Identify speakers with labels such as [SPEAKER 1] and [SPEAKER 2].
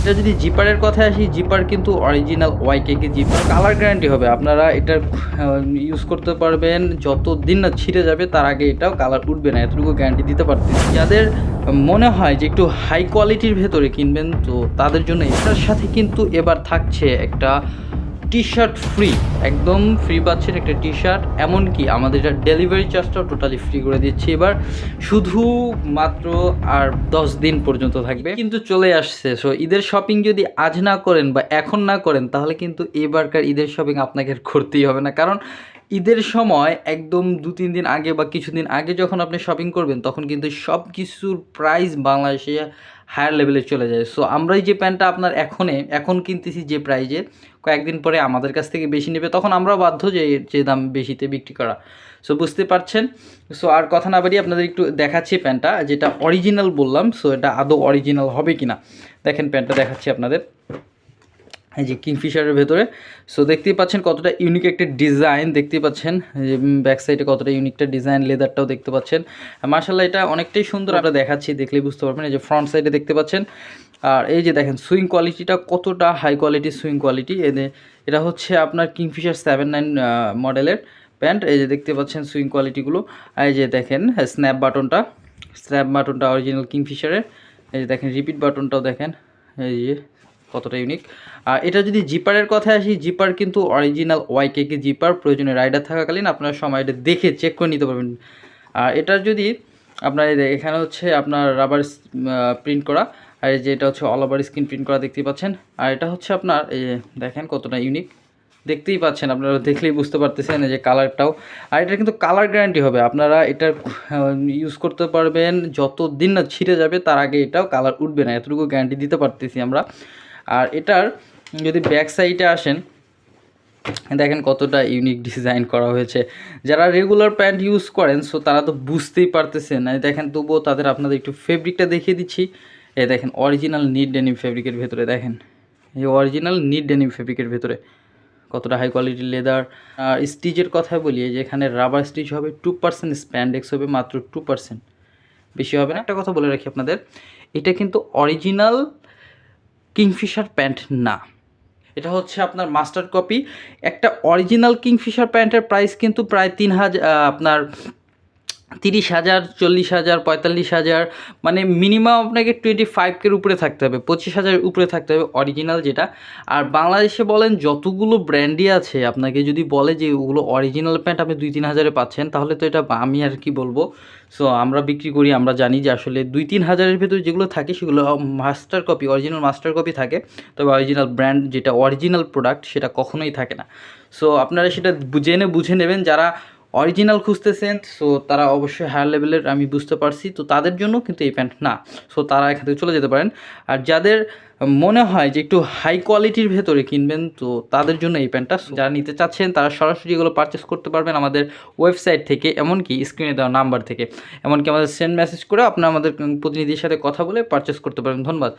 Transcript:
[SPEAKER 1] এটা যদি জিপারের কথায় আসি, জিপার কিন্তু অরিজিনাল ওয়াইকেকে জিপার, কালার গ্যারান্টি হবে। আপনারা এটা ইউজ করতে পারবেন যতদিন না ছিঁড়ে যাবে তার আগে এটাও কালার উঠবে না, এতটুকু গ্যারান্টি দিতে পারতেছি। যাদের মনে হয় যে একটু হাই কোয়ালিটির ভেতরে কিনবেন, তো তাদের জন্য এটার সাথে কিন্তু এবার থাকছে একটা টি শার্ট ফ্রি, একদম ফ্রি পাচ্ছেন একটা টি শার্ট। এমনকি আমাদের এটা ডেলিভারি চার্জটাও টোটালি ফ্রি করে দিচ্ছি এবার, শুধুমাত্র আর 10 দিন পর্যন্ত থাকবে। কিন্তু চলে আসছে, সো ঈদের শপিং যদি আজ না করেন বা এখন না করেন তাহলে কিন্তু এবারকার ঈদের শপিং আপনাকে আর করতেই হবে না। কারণ ঈদের সময় একদম 2-3 দিন আগে বা কিছুদিন আগে যখন আপনি শপিং করবেন তখন কিন্তু সব কিছুর প্রাইস বাংলাদেশে হায়ার লেভেলে চলে যায়। সো আমরাই যে প্যান্টটা আপনার এখন কিনতেছি যে প্রাইজে, কয়েকদিন পরে আমাদের কাছ থেকে বেশি নেবে, তখন আমরা বাধ্য যে দাম বেশিতে বিক্রি করা। সো বুঝতে পারছেন। সো আর কথা না বাড়িয়ে আপনাদের একটু দেখাচ্ছি প্যান্টটা, যেটা অরিজিনাল বললাম। সো এটা আদৌ অরিজিনাল হবে কিনা দেখেন, প্যান্টটা দেখাচ্ছি আপনাদের। এই যে কিংফিশারের ভেতরে, সো দেখতেই পাচ্ছেন কতটা ইউনিক একটা ডিজাইন, দেখতেই পাচ্ছেন যে ব্যাক সাইডে কতটা ইউনিকটা ডিজাইন, লেদারটাও দেখতে পাচ্ছেন। মার্শাল্লাহ এটা অনেকটাই সুন্দর, আমরা দেখাচ্ছি দেখলেই বুঝতে পারবেন। এই যে ফ্রন্ট সাইডে দেখতে পাচ্ছেন, আর এই যে দেখেন সুইং কোয়ালিটিটা কতটা হাই কোয়ালিটির সুইং কোয়ালিটি। এটা হচ্ছে আপনার কিংফিশার 79 মডেলের প্যান্ট। এই যে দেখতে পাচ্ছেন সুইং কোয়ালিটিগুলো। এই যে দেখেন স্ন্যাপ বাটনটা অরিজিনাল কিংফিশারের। এই যে দেখেন রিপিট বাটনটাও দেখেন, এই যে কতটা ইউনিক। আর এটা যদি জিপারের কথায় আসি, জিপার কিন্তু অরিজিনাল ওয়াইকেকে জিপার, প্রয়োজনে রাইডার থাকাকালীন আপনার সময় এটা দেখে চেক করে নিতে পারবেন। আর এটার যদি আপনার এখানে হচ্ছে আপনার রাবার প্রিন্ট করা, আর এই যে এটা হচ্ছে অল ওভার স্ক্রিন প্রিন্ট করা, দেখতেই পাচ্ছেন। আর এটা হচ্ছে আপনার এই যে দেখেন কতটা ইউনিক, দেখতেই পাচ্ছেন, আপনারা দেখলেই বুঝতে পারতেছেন এই যে কালারটাও। আর এটা কিন্তু কালার গ্যারান্টি হবে, আপনারা এটা ইউজ করতে পারবেন যতদিন না ছিঁড়ে যাবে তার আগে এটাও কালার উঠবে না, এতটুকু গ্যারান্টি দিতে পারতেছি আমরা। আর এটার যদি ব্যাক সাইডে আসেন, দেখেন কতটা ইউনিক ডিজাইন করা হয়েছে। যারা রেগুলার প্যান্ট ইউজ করেন সো তারা তো বুঝতেই পারতেছেন, দেখেন তবুও আপনাদের একটু ফেব্রিকটা দেখিয়ে দিচ্ছি। এই দেখেন অরিজিনাল নিট ডেনিম ফেব্রিকের ভেতরে, দেখেন এই অরিজিনাল নিট ডেনিম ফেব্রিকের ভেতরে কতটা হাই কোয়ালিটির লেদার। আর স্টিচের কথা বলি, যে এখানে রাবার স্টিচ হবে, 2% স্প্যান্ডেক্স হবে, মাত্র 2%, বেশি হবে না। একটা কথা বলে রাখি আপনাদের, এটা কিন্তু অরিজিনাল কিংফিশার প্যান্ট না, এটা হচ্ছে আপনার মাস্টার কপি। একটা অরিজিনাল কিংফিশার প্যান্টের প্রাইস কিন্তু প্রায় 3,000, আপনার 30,000, 40,000, 45,000, মানে মিনিমাম আপনাকে 25K উপরে থাকতে হবে, 25,000 উপরে থাকতে হবে অরিজিনাল যেটা। আর বাংলাদেশে বলেন যতগুলো ব্র্যান্ডই আছে, আপনাকে যদি বলে যে ওগুলো অরিজিনাল প্যান্ট আপনি 2-3 হাজারে পাচ্ছেন, তাহলে তো এটা আমি আর কি বলবো। সো আমরা বিক্রি করি, আমরা জানি যে আসলে 2-3 হাজারের ভেতরে যেগুলো থাকে সেগুলো master copy, original master copy থাকে, তবে অরিজিনাল ব্র্যান্ড যেটা অরিজিনাল প্রোডাক্ট সেটা কখনোই থাকে না। সো আপনারা সেটা বুঝে নেবেন। যারা অরিজিনাল খুঁজতেছেন সো তারা অবশ্যই হায়ার লেভেলের, আমি বুঝতে পারছি, তো তাদের জন্য কিন্তু এই প্যান্ট না। সো তারা এখান থেকে চলে যেতে পারেন। আর যাদের মনে হয় যে একটু হাই কোয়ালিটির ভেতরে কিনবেন, তো তাদের জন্য এই প্যান্টটা। যারা নিতে চাচ্ছেন তারা সরাসরি এগুলো পারচেস করতে পারবেন আমাদের ওয়েবসাইট থেকে, এমনকি স্ক্রিনে দেওয়া নাম্বার থেকে, এমনকি আমাদের সেন্ড মেসেজ করে আপনারা আমাদের প্রতিনিধির সাথে কথা বলে পারচেস করতে পারেন। ধন্যবাদ।